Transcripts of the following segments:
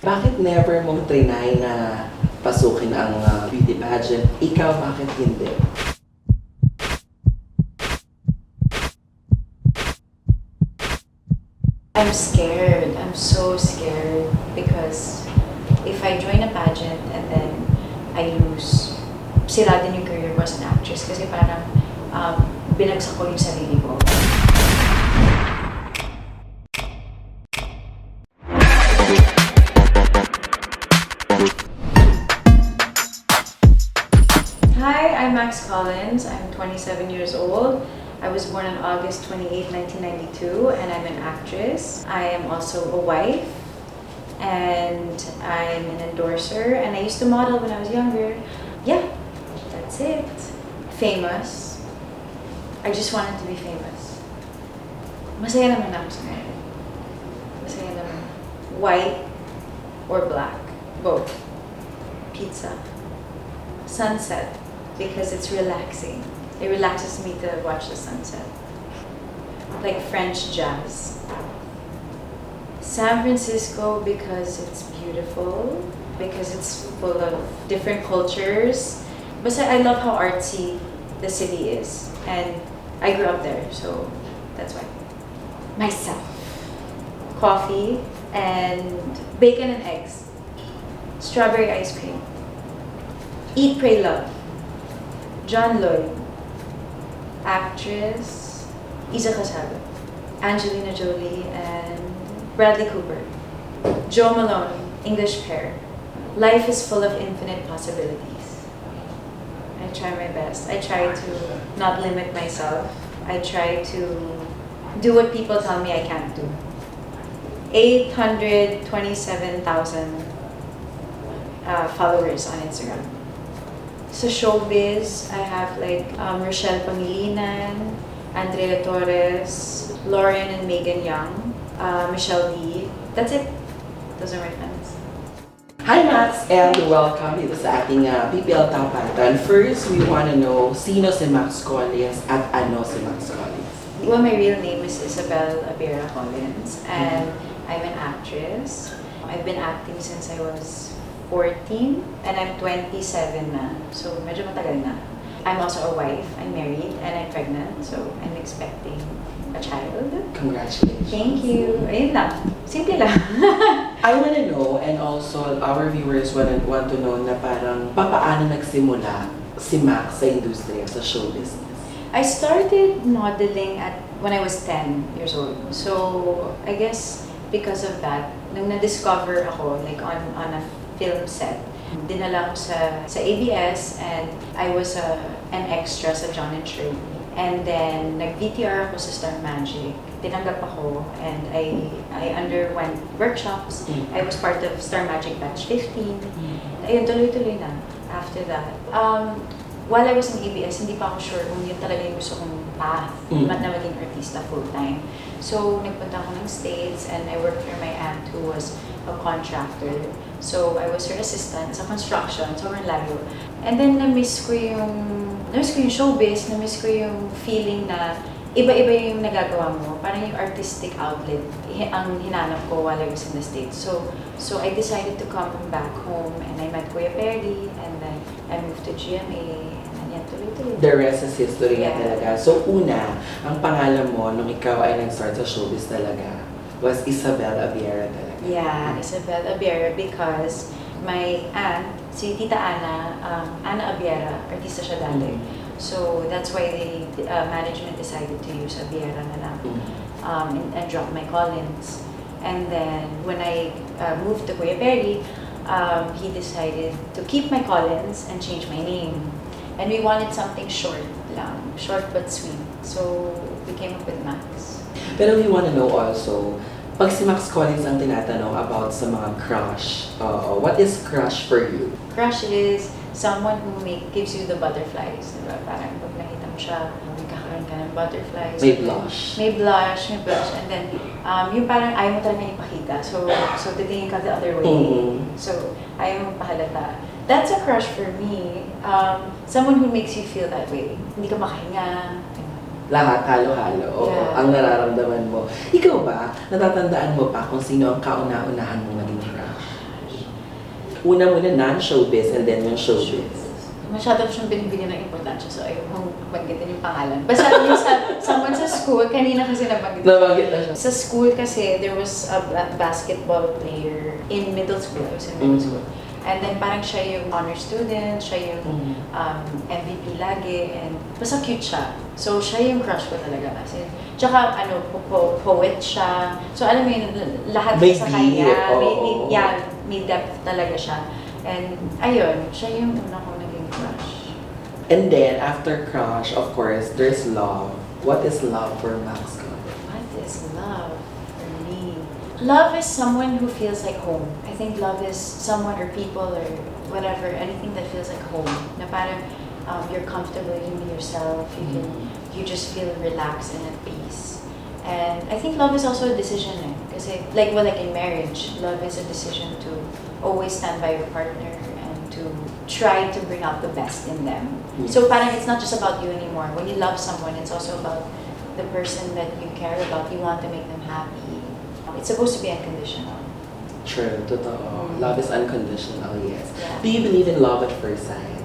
Bakit never mong trinay na pasukin ang beauty pageant? Ikaw, bakit hindi? I'm scared. I'm so scared because if I join a pageant and then I lose, sira din yung career ko as an actress kasi parang binagsak ko yung sarili ko. Hi, I'm Max Collins. I'm 27 years old. I was born on August 28, 1992, and I'm an actress. I am also a wife, and I'm an endorser, and I used to model when I was younger. Yeah, that's it. Famous. I just wanted to be famous. Masaya naman ako sa ngayon. Masaya naman. White or black, both. Pizza. Sunset, because it's relaxing. It relaxes me to watch the sunset. Like French jazz. San Francisco because it's beautiful, because it's full of different cultures. But I love how artsy the city is. And I grew up there, so that's why. Myself. Coffee and bacon and eggs. Strawberry ice cream. Eat, Pray, Love. John Lloyd. Actress Isa Casado, Angelina Jolie, and Bradley Cooper. Joe Malone, English Pear. Life is full of infinite possibilities. I try my best. I try to not limit myself. I try to do what people tell me I can't do. 827,000 followers on Instagram. Sa showbiz, I have like Rochelle Pangilinan, Andrea Torres, Lauren and Megan Young, Michelle D. That's it. Those are my friends. Hi Max, and welcome dito sa ating PPL Tapatan. First, we want to know sino si Max Collins at ano si Max Collins. Well, my real name is Isabel Abera Collins, and I'm an actress. I've been acting since I was 14 and I'm 27 na. So, medyo matagal na. I'm also a wife. I'm married and I'm pregnant. So, I'm expecting a child. Congratulations. Thank you. Ayun lang. Simple lang. I want to know, and also our viewers want to know na parang paano nagsimula si Max sa industriya, sa show business? I started modeling when I was 10 years old. So, I guess because of that, nung na-discover ako like on a film set. Dinala ko sa ABS and I was an extra sa John and Shirley. And then nag-VTR ako sa Star Magic. Tinanggap ako and I underwent workshops. I was part of Star Magic Batch 15. Ayun, tuloy-tuloy na after that. While I was in ABS, hindi pa ako sure kung yun talaga yung gusto kong path na maging artista full-time. So, nagpunta ako ng States and I worked for my aunt who was a contractor. So, I was her assistant sa construction, sobrang layo. And then, na-miss ko yung showbiz, na-miss ko yung feeling na iba-iba yung nagagawa mo. Parang yung artistic outlet, ang hinanap ko while I was in the States. So I decided to come back home and I met Kuya Perry and then I moved to GMA and then yan, tuloy-tuloy. The rest is history nga talaga. So una, ang pangalan mo nung ikaw ay nag-start sa showbiz talaga was Isabel Abiera talaga. Yeah, Isabel Abiera because my aunt, si Tita Ana, Ana Abiera, artista siya dati. So that's why the management decided to use Abiera na lang and drop my Collins. And then when I moved to Kuya Perry, he decided to keep my Collins and change my name. And we wanted something short lang, short but sweet. So we came up with Max. Pero we want to know also, pag si Max Collins ang tinatanong about sa mga crush, what is crush for you? Crush is someone who gives you the butterflies. Diba? Parang pag nakita mo siya, nagkakaroon ka ng butterflies. May blush. May blush. And then, yung parang ayaw mo talaga ipakita. So titingin ka the other way. So, ayaw mo pahalata. That's a crush for me. Someone who makes you feel that way. Hindi ka makahinga. Lahat, halo-halo. Yeah. Ang nararamdaman mo. Ikaw ba, natatandaan mo pa kung sino ang kauna-unahan mong naging crush? Una-muna non-showbiz and then yung showbiz. Masyado siyang binibigyan ng importansya, so ayokong banggitin yung pangalan. Basta yung someone sa school, kanina kasi nabanggit Na siya. Sa school kasi, there was a basketball player in middle school. I was in middle school. And then parang siya yung honor student, siya yung MVP lagi, and basta cute siya. So siya yung crush ko talaga kasi. Tsaka poet siya. So alam mo yun, lahat sa kanya, may depth talaga siya. And ayun, siya yung una ko naging crush. And then, after crush, of course, there's love. What is love for Max? What is love for me? Love is someone who feels like home. I think love is someone or people or whatever, anything that feels like home. Na parang you're comfortable, you can be yourself, you just feel relaxed and at peace. And I think love is also a decision. Kasi like in marriage, love is a decision to always stand by your partner and to try to bring out the best in them. Yes. So parang it's not just about you anymore. When you love someone, it's also about the person that you care about. You want to make them happy. It's supposed to be unconditional. True, totoo. Love is unconditional, yes. Yeah. Do you believe in love at first sight?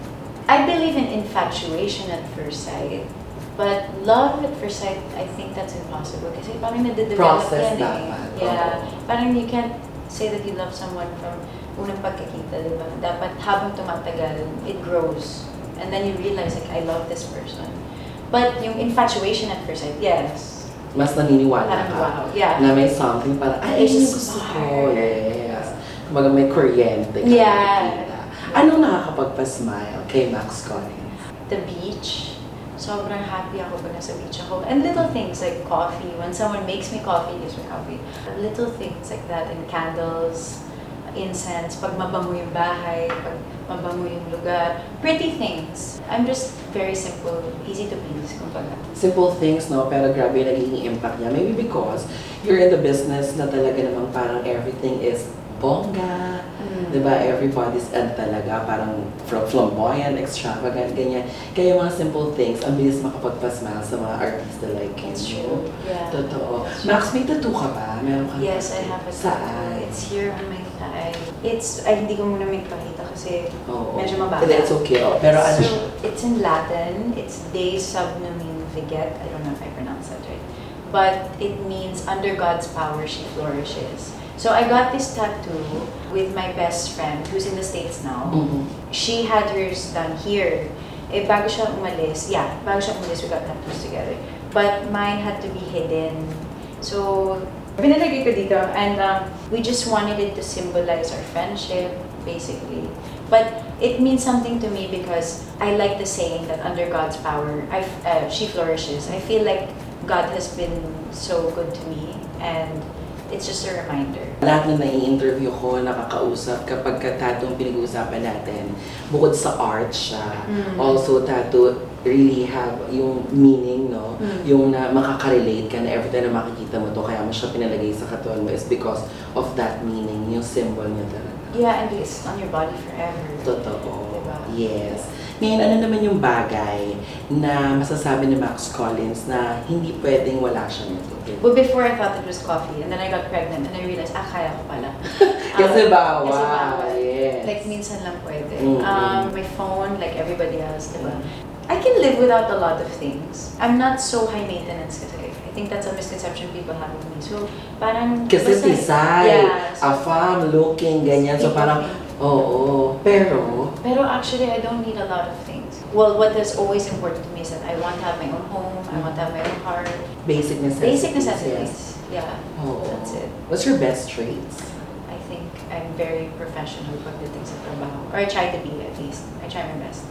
I believe in infatuation at first sight. But love at first sight, I think that's impossible. Kasi parang nade-develop Process yan dapat. Yeah. Parang you can't say that you love someone from unang pagkakita, di ba? Dapat habang tumatagal, it grows. And then you realize, like, I love this person. But yung infatuation at first sight, yes. Mas naniniwala Parang ka wow, yeah. na may something parang, ay, It's just gusto ko. hard. Yes. Kumbaga may kuryente ka nakikita. Anong nakakapagpa-smile kay Max Collins? The beach. Sobrang happy ako pag nasa beach ako. And little things like coffee. When someone makes me coffee, gives me coffee. Little things like that. And candles, incense, pag mabango yung bahay, pag mabango yung lugar. Pretty things. I'm just very simple, easy to please, kumbaga. Simple things, no? Pero grabe yung nagiging impact niya. Maybe because you're in the business na talaga namang parang everything is bongga. Diba? Everybody's talaga parang flamboyant, extravagant, ganyan. Kaya yung mga simple things, ang bilis makapagpa-smile sa mga artista like you. It's true. Yeah. Totoo. Max, may tattoo ka ba? Meron ka? Yes, I have a tattoo. It's here on my thigh. Hindi ko muna may pakita kasi medyo mababa. It's okay. Pero ano siya? So, it's in Latin. It's De Subnumin Viget. I don't know if I pronounce that right. But it means under God's power, she flourishes. So I got this tattoo with my best friend who's in the States now. She had hers done here. Bago siya umalis, we got tattoos together. But mine had to be hidden. So, pinalagay ko dito and we just wanted it to symbolize our friendship, basically. But it means something to me because I like the saying that under God's power, she flourishes. I feel like God has been so good to me and it's just a reminder. Lahat na nai-interview ko, nakakausap, kapag tattoo ang pinag-uusapan natin, bukod sa art siya, also tattoo really have yung meaning, no? Yung na makaka-relate ka na every time na makikita mo to, kaya mo siya pinalagay sa katawan mo is because of that meaning, yung symbol niya talaga. Yeah, and it's on your body forever. Totoo. Diba? Yes. Ngayon, ano naman yung bagay na masasabi ni Max Collins na hindi pwedeng wala siya nito? But before I thought it was coffee, and then I got pregnant, and I realized, kaya ko pala. Kasi bawal. Kasi bawal. Yes. Like, minsan lang pwede. My phone, like everybody else, diba? I can live without a lot of things. I'm not so high maintenance kasi. I think that's a misconception people have of me. So, parang... Kasi tisay, yeah, afam, looking, ganyan. So parang, pero actually, I don't need a lot of things. Well, what is always important to me is that I want to have my own home, I want to have my own car. Basic necessities. Basic necessities. Yes. Yeah, that's it. What's your best traits? I think I'm very professional pagdating sa trabaho. Or I try to be, at least. I try my best.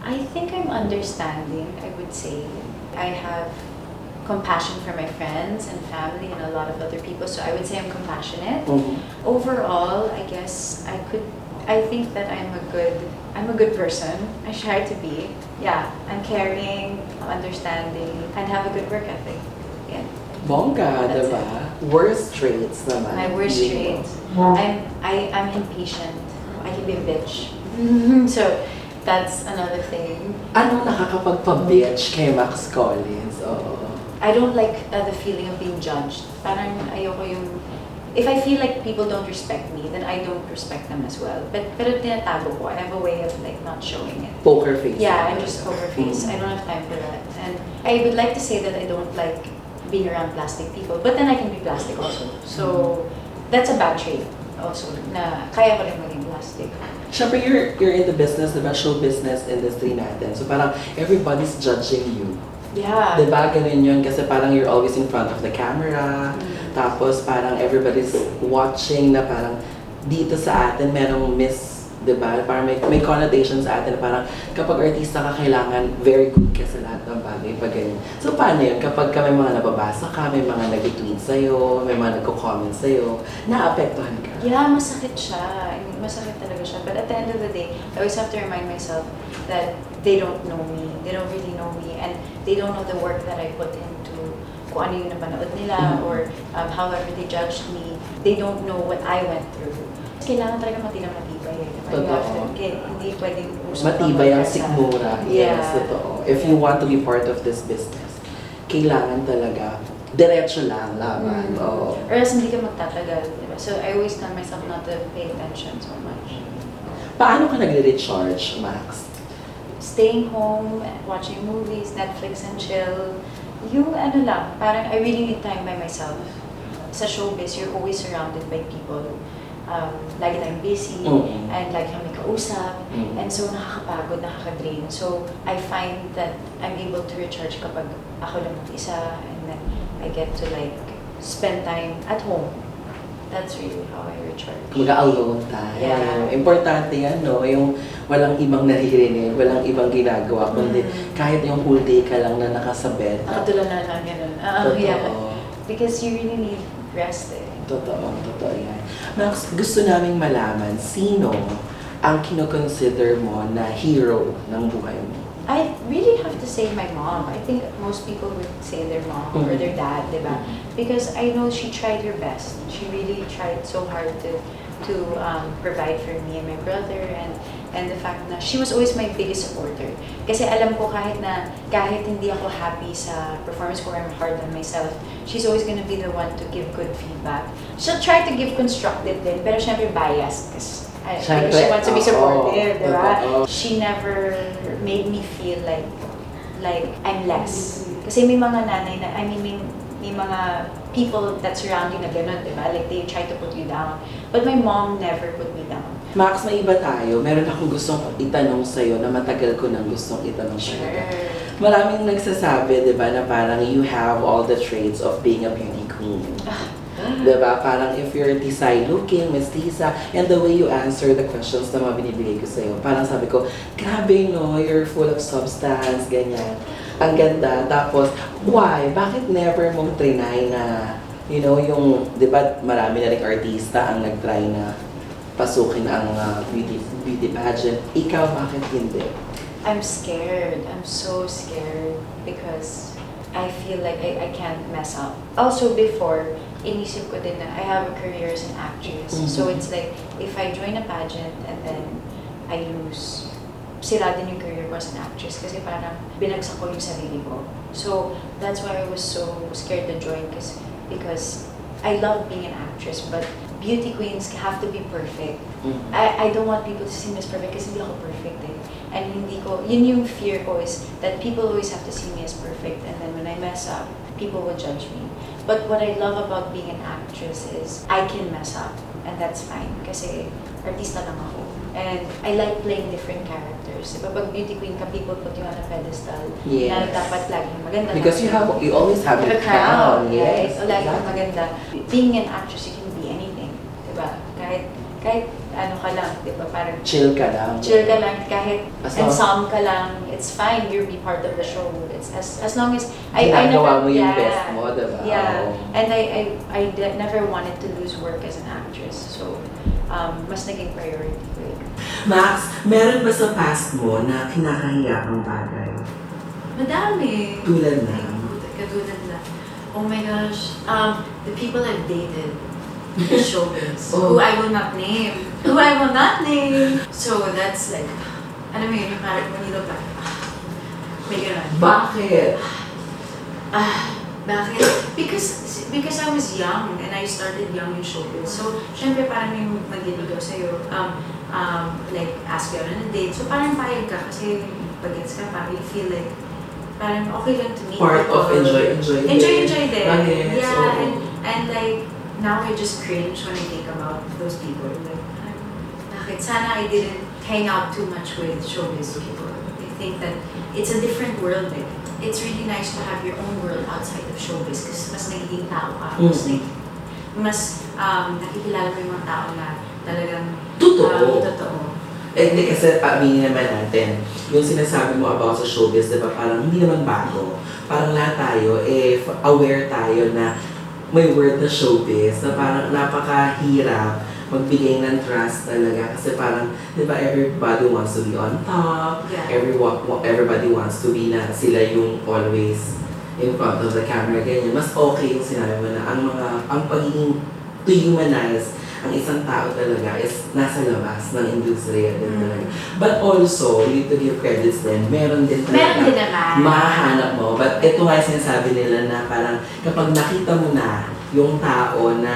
I think I'm understanding, I would say. I have compassion for my friends and family and a lot of other people, so I would say I'm compassionate. Overall, I guess I think that I'm a good person. I try to be. Yeah, I'm caring, understanding, and have a good work ethic. Yeah. Bongga, diba? Worst traits naman. My worst traits. I'm impatient. I can be a bitch. So that's another thing. Anong nakakapagpa-bitch kay Max Collins? I don't like the feeling of being judged. Parang ayoko yung if I feel like people don't respect me, then I don't respect them as well. Pero tinatago ko. I have a way of like not showing it. Poker face. Yeah, I'm just poker face. I don't have time for that. And I would like to say that I don't like being around plastic people, but then I can be plastic also. So that's a bad trait also, na kaya ko rin maging plastic. Siyempre, you're in the business, diba? Show business industry natin. So parang everybody's judging you. Yeah. Diba? Ganun yun. Kasi parang you're always in front of the camera. Tapos parang everybody's watching na parang dito sa atin merong miss, diba? Parang may connotations sa atin na parang kapag artista ka, kailangan very good ka sa lahat ng bagay pag ganyan. So paano yun? Kapag may mga nababasa ka, may mga nag-tweet sa'yo, may mga nagko-comment sa'yo, naapektuhan ka? Yeah, masakit siya. I mean, masakit talaga siya. But at the end of the day, I always have to remind myself that they don't know me. They don't really know me. And they don't know the work that I put into kung ano yung napanood nila or however they judged me. They don't know what I went through. Kailangan talaga matibay eh. Totoo. Hindi pwedeng Matibay ang sikmura. Yeah. Yes, totoo. If you want to be part of this business, kailangan talaga diretso lang, laban. Oh. Or else hindi ka magtatagal. Diba? So I always tell myself not to pay attention so much. Paano ka nagre-recharge, Max? Staying home, watching movies, Netflix and chill. Yung ano lang, parang I really need time by myself. Sa showbiz, you're always surrounded by people. Lagi tayong busy, and lagi kami kausap, and so nakakapagod, nakaka-drain. So I find that I'm able to recharge kapag ako lang mag-isa, and then I get to like spend time at home. That's really how I recharge. Mag-alone tayo. Yeah. Importante yan, no? Yung walang ibang naririnig, walang ibang ginagawa, kundi kahit yung whole day ka lang na nakasabed. Nakatulala na lang, gano'n. Yeah. Because you really need rest eh. Totoo yan. Max, gusto naming malaman, sino ang kinoconsider mo na hero ng buhay mo? I really have to say my mom. I think most people would say their mom or their dad, diba? Because I know she tried her best. She really tried so hard to provide for me and my brother, and the fact na she was always my biggest supporter. Kasi alam ko kahit hindi ako happy sa performance ko or I'm hard on myself, she's always gonna be the one to give good feedback. She'll try to give constructive din, pero syempre biased kasi she wants to be supportive, diba? She never made me feel like I'm less. Kasi may mga nanay na, I mean, may mga people that surround you na gano'n, diba? Like, they try to put you down. But my mom never put me down. Max, may iba tayo. Meron akong gustong itanong sa'yo na matagal ko nang gustong itanong sa'yo. Maraming nagsasabi, diba, na parang you have all the traits of being a beauty queen. Diba? Parang if you're tisay looking, mestiza, and the way you answer the questions na mga binibigay ko sa'yo, parang sabi ko, grabe no, you're full of substance, ganyan. Ang ganda. Tapos, why? Bakit never mong trinay na, you know, yung, di ba, marami na rin artista ang nag-try na pasukin ang beauty pageant. Ikaw, bakit hindi? I'm scared. I'm so scared because I feel like I can't mess up. Also, before, inisip ko din na I have a career as an actress. So it's like, if I join a pageant and then I lose, sira din yung career ko as an actress kasi parang binagsak ko yung sarili ko. So that's why I was so scared to join because I love being an actress, but beauty queens have to be perfect. I don't want people to see me as perfect kasi hindi ako perfect eh. And hindi ko, yun yung fear ko is that people always have to see me as perfect, and then when I mess up, people will judge me. But what I love about being an actress is I can mess up, and that's fine kasi artista lang ako. And I like playing different characters. Diba, pag beauty queen ka, people put you on a pedestal. Yes. Na dapat laging maganda. Because you always have a crown. Yes. So, laging maganda. Being an actress, you can be anything. Diba? Kahit ano ka lang, diba? Parang chill ka lang. Chill ka lang. Kahit ensemble ka lang. It's fine. You'll be part of the show. It's as long as I never mo yung best mo, diba? Yeah. And I never wanted to lose work as an actress. So, mas naging priority ko yun. Max, meron ba sa past mo na kinakahiya kang bagay? Madami. Tulad na? Katulad na. Oh my gosh. The people I've dated in showbiz. Who I will not name. So that's like, ano mo yun, yung parang manilo pa. May gano'n. Bakit? Bakit? Because I was young and I started young in showbiz. So, syempre parang may magliligaw sa'yo, like, ask you on a date. So, parang payag ka kasi pag-gets ka, parang you feel like, parang okay lang to meet Part people. of enjoy Enjoy. Yes, Yeah, so, and like, now I just cringe when I think about those people. Like, bakit? Sana I didn't hang out too much with showbiz people. I think that it's a different world. Like, it's really nice to have your own world outside of showbiz kasi mas nagiging tao ka. Mas nakikilala mo yung mga tao na talagang totoo. Hindi kasi aminin naman natin, yung sinasabi mo about sa showbiz, diba, parang hindi naman bago. Parang lahat tayo, aware tayo na may word na showbiz, na parang napakahirap magbigay ng trust talaga. Kasi parang, di ba, everybody wants to be on top, everybody wants to be na sila yung always in front of the camera, ganyan. Mas okay yung sinabi mo na ang pagiging to humanize ang isang tao talaga is nasa labas ng industriya din talaga. But also, you need to give credits din, meron din talaga mahanap mo. But ito nga yung sinasabi nila na parang kapag nakita mo na yung tao na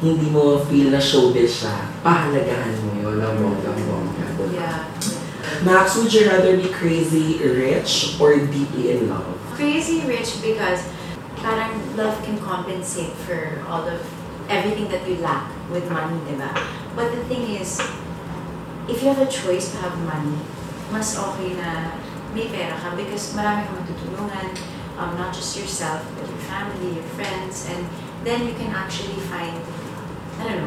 hindi mo feel na showbiz siya, pahalagahan mo yun ng bonggang-bongga. Yeah. Max, would you rather be crazy rich or deeply in love? Crazy rich because parang love can compensate for all of everything that you lack with money, diba? But the thing is, if you have a choice to have money, mas okay na may pera ka because marami kang matutulungan, not just yourself, but your family, your friends, and then you can actually find, I don't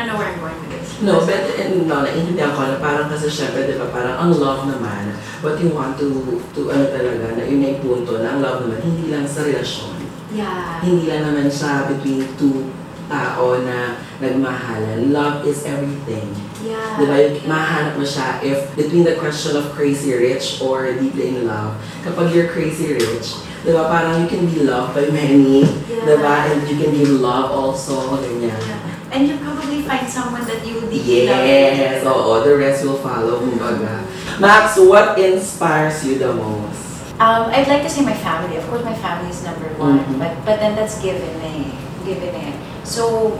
know where I'm going with this. No, but naiintindihan ko na parang kasi syempre, di ba, parang ang love naman, what you want to ano talaga, na yun ay punto na ang love naman, hindi lang sa relasyon. Yeah. Hindi lang naman siya between two tao na nagmahalan. Love is everything. Yeah. Di ba, mahanap mo siya if between the question of crazy rich or deeply in love. Kapag you're crazy rich, di ba, parang you can be loved by many, di ba, and you can give love also, ganyan. Yeah. And you probably find someone that you deeply love. Yes, oo, the rest will follow, kumbaga. Max, what inspires you the most? I'd like to say my family. Of course, my family is number one, but then that's given eh. So,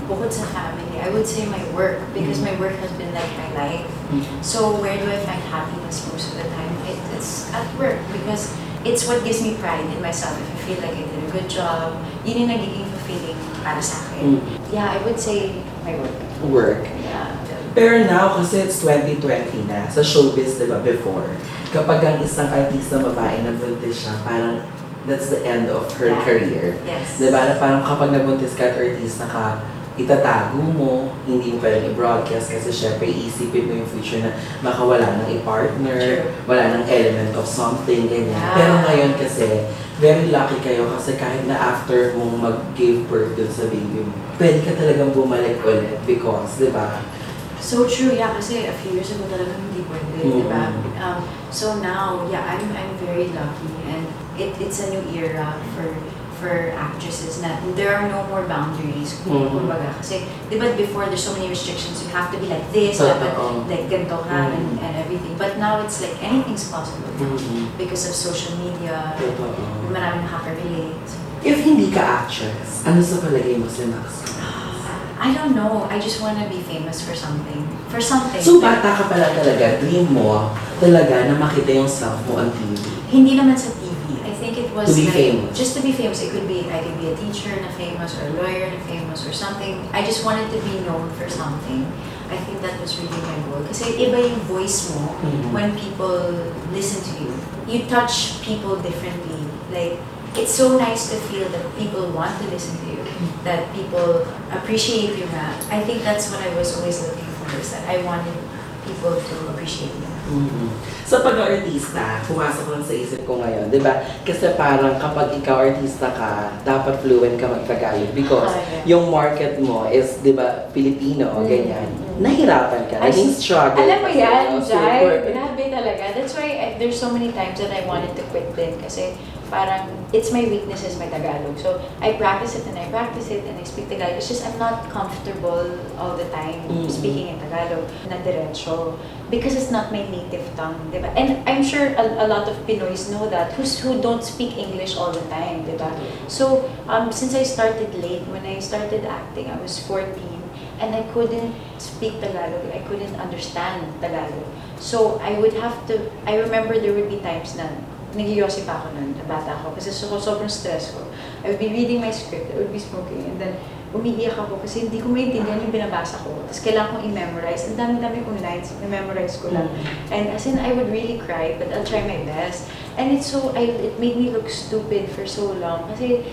bukod sa family, I would say my work because my work has been like my life. So, where do I find happiness most of the time? It's at work because it's what gives me pride in myself. If I feel like I did a good job, yun yung nagiging fulfilling para sa akin. Yeah, I would say my work. Work. Yeah. Pero now, kasi it's 2020 na, sa showbiz, di ba, before, kapag ang isang artista babae nabuntis siya, parang that's the end of her career. Yes. Di ba, na parang kapag nabuntis ka at artista ka, itatago mo, hindi mo pwedeng i-broadcast kasi syempre iisipin mo yung future na baka wala nang i-partner, wala nang element of something, ganyan. Yeah. Pero ngayon kasi, very lucky kayo kasi kahit na after mong mag-give birth dun sa baby mo, pwede ka talagang bumalik ulit because, di ba? So true, yeah, kasi a few years ago talagang hindi pwede, diba? So now, yeah, I'm very lucky and it's a new era for actresses na there are no more boundaries. Kumbaga, kasi, diba before there's so many restrictions, you have to be like this, dapat like ganito ka and everything. But now it's like anything's possible because of social media, marami nakaka-relate. If hindi ka actress, ano sa palagay mo si Max? I don't know. I just want to be famous for something. For something. So, bata ka pala talaga, dream mo talaga na makita yung self mo on TV? Hindi naman sa TV. I think it was to be like, famous. Just to be famous. I could be a teacher na famous or a lawyer na famous or something. I just wanted to be known for something. I think that was really my goal. Kasi iba yung voice mo when people listen to you. You touch people differently. Like, it's so nice to feel that people want to listen to you, that people appreciate you na. I think that's what I was always looking for, is that I wanted people to appreciate me. Sa pag-artista, pumasok lang sa isip ko ngayon, di ba? Kasi parang kapag ikaw artista ka, dapat fluent ka mag-Tagalog because yung market mo is, di ba, Filipino, ganyan. Nahirapan ka, naging struggle. Alam mo yan, Jai, grabe talaga. That's why there's so many times that I wanted to quit din kasi parang it's my weakness is my Tagalog. So I practice it and I practice it and I speak Tagalog. It's just I'm not comfortable all the time speaking in Tagalog na diretso because it's not my native tongue, diba? And I'm sure a lot of Pinoys know that who don't speak English all the time, diba? So since I started late, when I started acting, I was 14 and I couldn't speak Tagalog. I couldn't understand Tagalog. So I remember there would be times na nag-iossi pa ako nun, na bata ako, kasi sobrang stress ko. I would be reading my script, I would be smoking, and then umiiyak ako kasi hindi ko maintindihan yung binabasa ko. Tapos kailangan kong i-memorize. Ang dami-dami kong lines, i-memorize ko lang. And as in, I would really cry, but I'll try my best. And it made me look stupid for so long kasi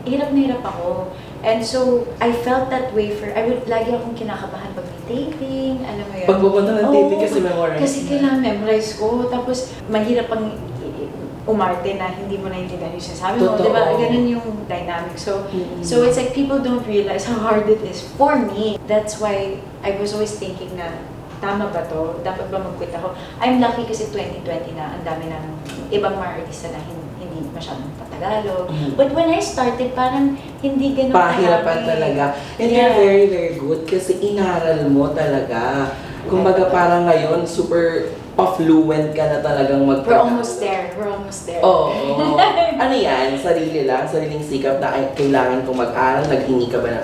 hirap na hirap ako. And so, I felt that way lagi akong kinakabahan pag may taping, alam mo yun. Pag pupunta ng taping kasi memorize. Kasi kailangan memorize ko, tapos mahirap pang umarte na hindi mo naintindihan yung sinasabi mo, di ba? Ganun yung dynamic. So it's like people don't realize how hard it is for me. That's why I was always thinking na, tama ba to? Dapat ba mag-quit ako? I'm lucky kasi 2020 na, ang dami ng ibang mga artista na hindi masyadong Tagalog. But when I started, parang hindi ganun pahirapan talaga. And you're very, very good kasi inaral mo talaga. Kumbaga parang ngayon, super fluent ka na talagang We're almost there. Oo. Ano yan? Sarili lang? Sariling sikap na kailangan kong mag-aral?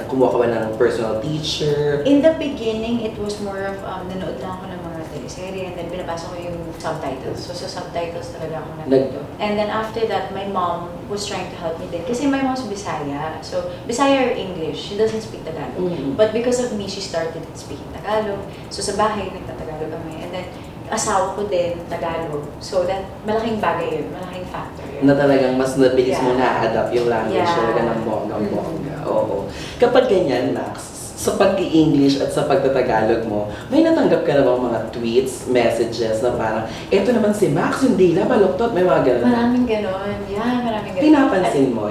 Kumuha ka ba ng personal teacher? In the beginning, it was more of, nanood lang ako ng mga teleserye and then binabasa ko yung subtitles. So sa subtitles talaga ako natuto. And then after that, my mom was trying to help me din. Kasi my mom's Bisaya. So, Bisaya or English. She doesn't speak Tagalog. But because of me, she started speaking Tagalog. So sa bahay, nagtatagalog kami. And then, asawa ko din, Tagalog. So that, malaking bagay yun, malaking factor yun. Na talagang mas nabilis mo na-adapt yung language talaga ng bonggang-bongga. Oo. Kapag ganyan, Max, sa pag-i-English at sa pagtatagalog mo, may natanggap ka na bang mga tweets, messages na parang, eto naman si Max, yung dila, baluktot, may mga gano'n? Maraming gano'n. Yeah, maraming gano'n. Pinapansin mo?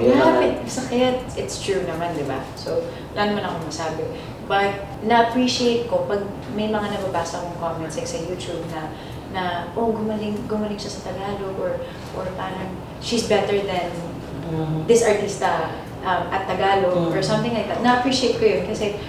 Sakit. It's true naman, di ba? So, wala naman akong masabi. But, na-appreciate ko pag may mga nababasa akong comments like sa YouTube na gumaling siya sa Tagalog or parang she's better than this artista at Tagalog or something like that. Na-appreciate ko yun kasi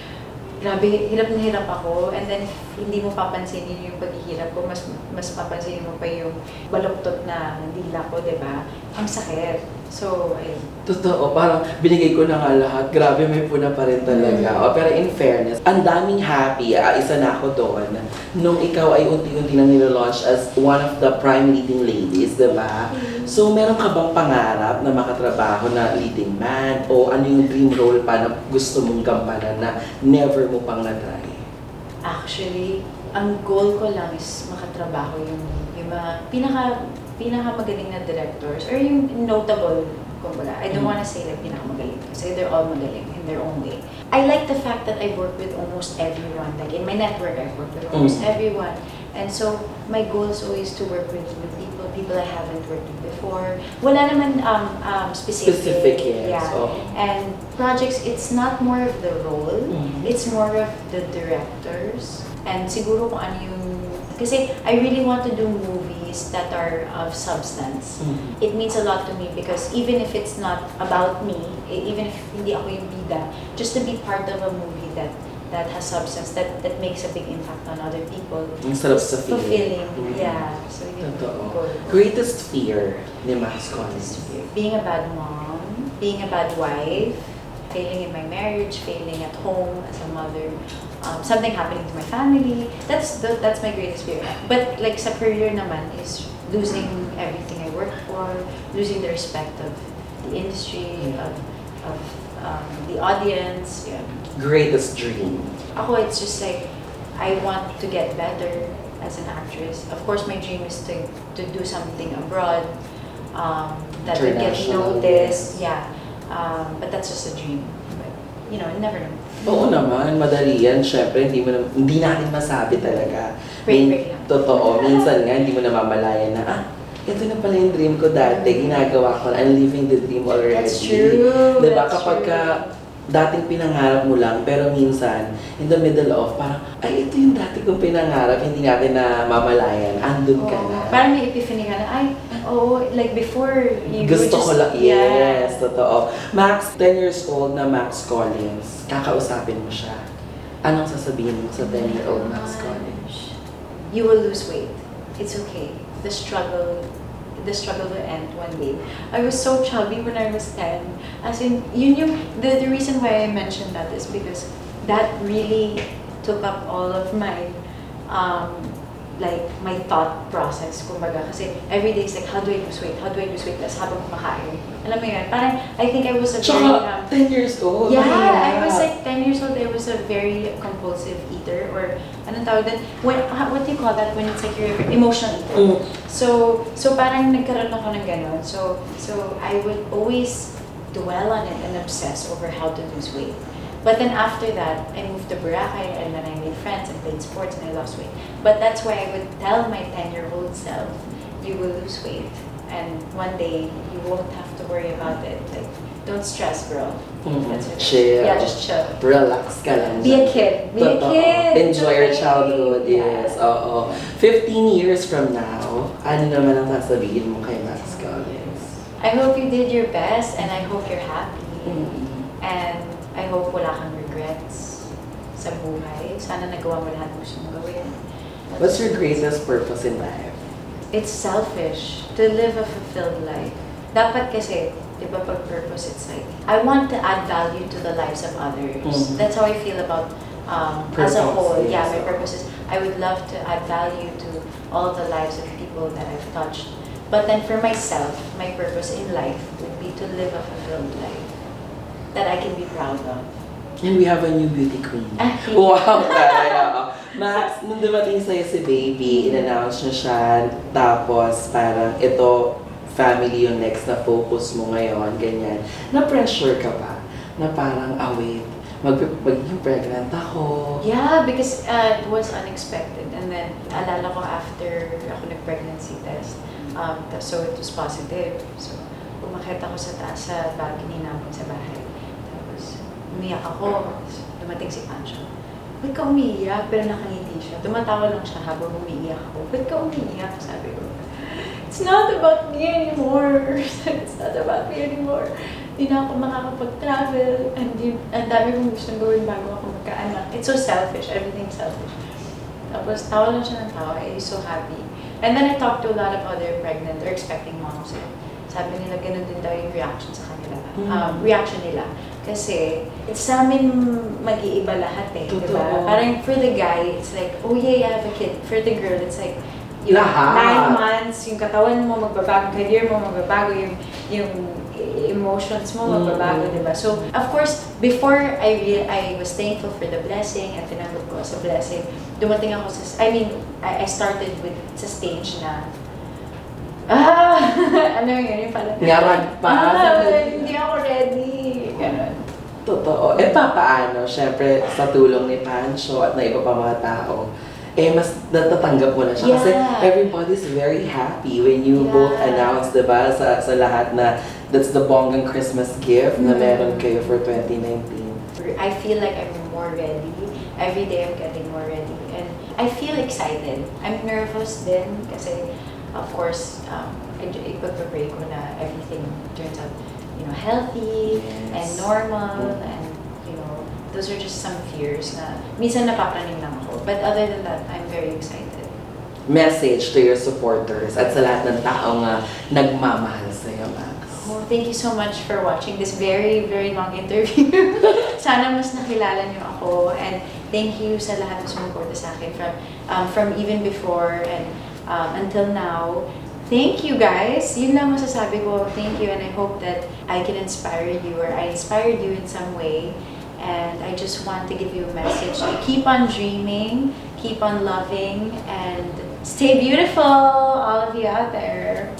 grabe, hirap na hirap ako and then hindi mo papansinin yung paghihirap ko, mas papansinin mo pa yung baluktot na dila ko, diba? Ang sakit. So, ayun. Totoo, parang binigay ko na nga lahat. Grabe, may puna pa rin talaga. Pero in fairness, ang daming happy. Isa na ako doon. Nung ikaw ay unti-unti na nilalaunch as one of the prime leading ladies, diba? So, meron ka bang pangarap na makatrabaho na leading man? O ano yung dream role pa na gusto mong gampanan na never mo pang na-try? Actually, ang goal ko lang is makatrabaho yung mga pinakamagaling na directors or yung notable, kumbaga. I don't wanna say like pinakamagaling kasi they're all magaling in their own way. I like the fact that I work with almost everyone. Like in my network, I work with almost everyone. And so, my goal is always to work with people I haven't worked with before. Wala naman specific yes. Yeah. Oh. And projects, it's not more of the role, it's more of the directors. And siguro kung ano yung... Kasi I really want to do movies that are of substance. It means a lot to me because even if it's not about me, even if hindi ako yung bida, just to be part of a movie that has substance, that makes a big impact on other people. Ang sarap sa fulfilling. Yeah. So yun. Greatest fear ni Max Collins? Being a bad mom, being a bad wife, failing in my marriage, failing at home as a mother, something happening to my family. That's my greatest fear. But like sa career naman is losing everything I worked for, losing the respect of the industry, of the audience. Yeah. Greatest dream? Ako, it's just like I want to get better as an actress. Of course, my dream is to do something abroad that would get noticed. Yeah. But that's just a dream. But, you know, never know. Oo naman, madali yan. Siyempre, hindi natin masabi talaga. Pray lang. Totoo. Minsan nga, hindi mo namamalayan na, ito na pala yung dream ko dati. Ginagawa ko na. I'm living the dream already. That's true. Diba? That's Kapag true. dating pinangarap mo lang, pero minsan, in the middle of, parang, ay, ito yung dati kong pinangarap, hindi natin na mamalayan, andun ka na. Parang may epiphany ka na, ay, like before, you Gusto ko lang, yeah. yes, totoo. Max, 10 years old na Max Collins, kakausapin mo siya. Anong sasabihin mo sa 10-year-old Max Collins? You will lose weight. It's okay. The struggle will end one day. I was so chubby when I was 10. As in, the reason why I mentioned that is because that really took up all of my like my thought process, kumbaga. Kasi every day is like, how do I lose weight? How do I lose weight? Tapos habang kumakain. Alam mo yun, parang I think I was a very... 10 years old? Yeah, I was like 10 years old. I was a very compulsive eater, or anong tawag din? What do you call that when it's like you're emotional eater? So parang nagkaroon ako ng ganon. So I would always dwell on it and obsess over how to lose weight. But then after that, I moved to Boracay, and then I made friends and played sports, and I lost weight. But that's why I would tell my 10-year-old self, you will lose weight. And one day, you won't have to worry about it. Like, don't stress, girl. That's it. Chill. Yeah, just chill. Relax ka lang. Be a kid. Be a kid. Enjoy your childhood. Yes. Oo. 15 years from now, ano naman ang sasabihin mo kay Max Collins? I hope you did your best, and I hope you're happy. And I hope wala kang regrets sa buhay. Sana nagawa mo lahat gusto mong gawin. What's your greatest purpose in life? It's selfish to live a fulfilled life. Dapat kasi, di ba, pag purpose, it's like, I want to add value to the lives of others. That's how I feel about, as a whole. Yes. Yeah, my purpose is, I would love to add value to all the lives of people that I've touched. But then for myself, my purpose in life would be to live a fulfilled life that I can be proud of. And we have a new beauty queen. Wow! Kaya, Max, nung dumating sa'yo si baby, in-announce niya siya, tapos parang ito, family yung next na focus mo ngayon, ganyan. Na-pressure ka ba? Na parang, wait, magiging pregnant ako. Yeah, because it was unexpected. And then, alala ko after ako nag-pregnancy test, so it was positive. So, umakit ako sa taas sa balcony namin sa bahay. Tapos, umiyak ako. Dumating si Pancho. Ba't ka umiiyak? Pero nakangiti siya. Tumatawa lang siya habang umiiyak ako. Ba't ka umiiyak? Sabi ko, it's not about me anymore. It's not about me anymore. Hindi na ako makakapag-travel. And ang dami kong gustong gawin bago ako magkaanak. It's so selfish. Everything's selfish. Tapos, tawa lang siya ng tawa. I was so happy. And then I talked to a lot of other pregnant or expecting moms. Sabi nila, ganun din daw yung reaction sa kanila. Reaction nila. Kasi, sa amin mag-iiba lahat eh. Diba? Parang for the guy, it's like, oh yeah, I have a kid. For the girl, it's like, yung 9 months, yung katawan mo magbabago, career mo magbabago, yung emotions mo magbabago, diba? So, of course, before I was thankful for the blessing and tinanggap ko sa blessing, dumating ako sa, I started with sa stage na, ano yun, yung pala, Ngarag pa. hindi ako ready. Ganun. Totoo. Papaano? Siyempre, sa tulong ni Pancho at na iba pa mga tao, mas natatanggap mo na siya. Kasi everybody's very happy when you both announce, diba, sa lahat na that's the bonggang Christmas gift na meron kayo for 2019. I feel like I'm more ready. Every day I'm getting more ready. And I feel excited. I'm nervous din kasi, of course, ipag-pray ko na everything turns out, healthy and normal, and those are just some fears na minsan napapraning lang ako. But other than that, I'm very excited. Message to your supporters at sa lahat ng taong nagmamahal sa'yo, Max. Oh, thank you so much for watching this very, very long interview. Sana mas nakilala niyo ako, and thank you sa lahat ng sumuporta sa akin from even before and until now. Thank you guys. Yun lang masasabi ko. Thank you, and I hope that I can inspire you, or I inspired you in some way. And I just want to give you a message to keep on dreaming, keep on loving, and stay beautiful, all of you out there.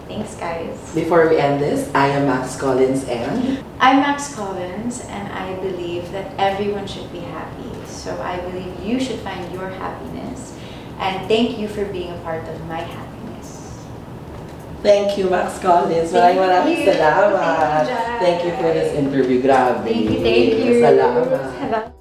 Thanks, guys. Before we end this, I am Max Collins and... I'm Max Collins, and I believe that everyone should be happy. So I believe you should find your happiness. And thank you for being a part of my happiness. Thank you, Max Collins. Maraming salamat. Thank you, Jhai. Thank you for this interview. Grabe. Thank you. Salamat.